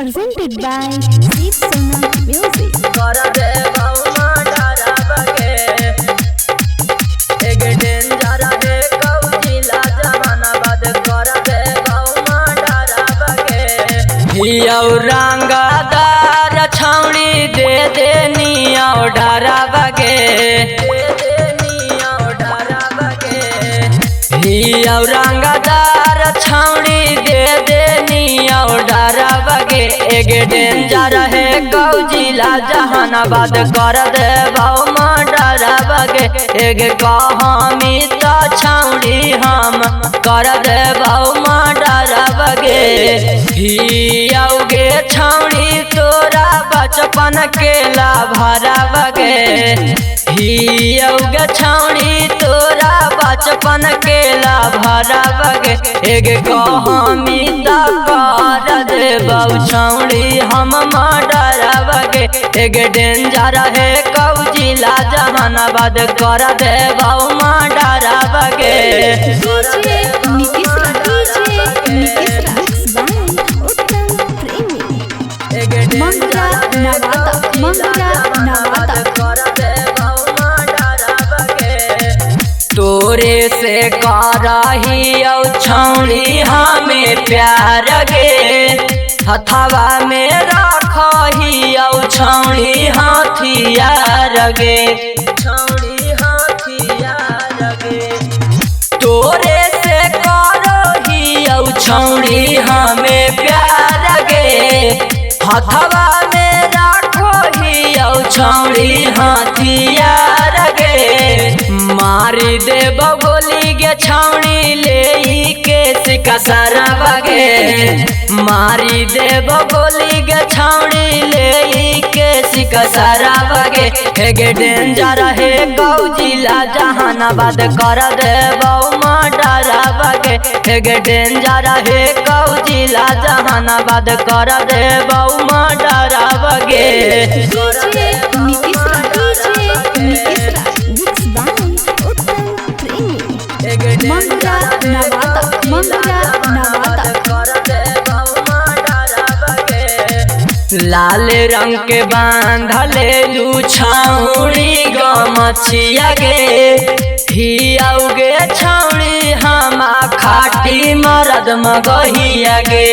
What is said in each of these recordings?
presented by Deep Sona Music. रंगदार छौड़ी दे देनिया डरा बगे रंगदार छौड़ी दे देनिया डरा बगे एक डेंजर है कौजिला जहानाबाद कर दे बहुमा डरा बगे एक कहामी तो छौड़ी हम कर दे बहुमा डरा बगे हियाउगे छौड़ी तोरा बचपन के लाभरा बगे हियाउगे छौड़ी तोरा बचपन के लाभरा बगे एक कहामी तो कर दे बहु छौड़ी हम डरा बगे एक डेंजर है कौजिला जहानाबाद कर दे बहु डरा बगे तोरे से कराही छौड़ी हमें प्यार गे हथवा में रखही छौड़ी हाथियार गे तोरे से करही छौड़ी हमें प्यार गे हथवा में रखही छौड़ी हाथियार गे मारी दे बगोली गे छौड़ी ले के सिकसरा बगे मारी दे बगोली गे छौड़ी ले के सिकसरा बगे एक डेंजर है कौजिला जहानाबाद कर दे बहुमा डरा बगे एक डेंजर है कौजिला जहानाबाद कर दे बहुमा डरा बगे लाल रंग के बांधले छौड़ी गमछिया गे हियाउगे छौड़ी हम खाटी मरद मगहिया गे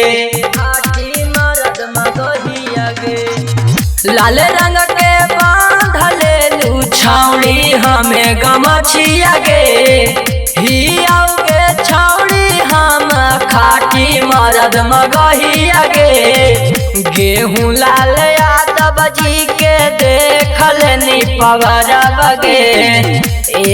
लाल रंग के बांधले छौड़ी हमें गमछिया गे हियाउगे छौड़ी हम खाटी मरद मगहिया गे गेहूं लाल यादव जी के देखल नी पवरा बगे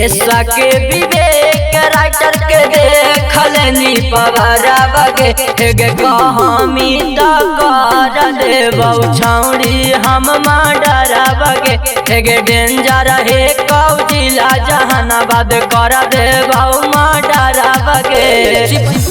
ऐसा के विवेक राइटर के देखल नी पवरा बगे एक कहामी तो कर दे बहु छौड़ी हम डरा बगे एक डेंजर है कौजिला जहानाबाद कर दे बहु डरा बगे।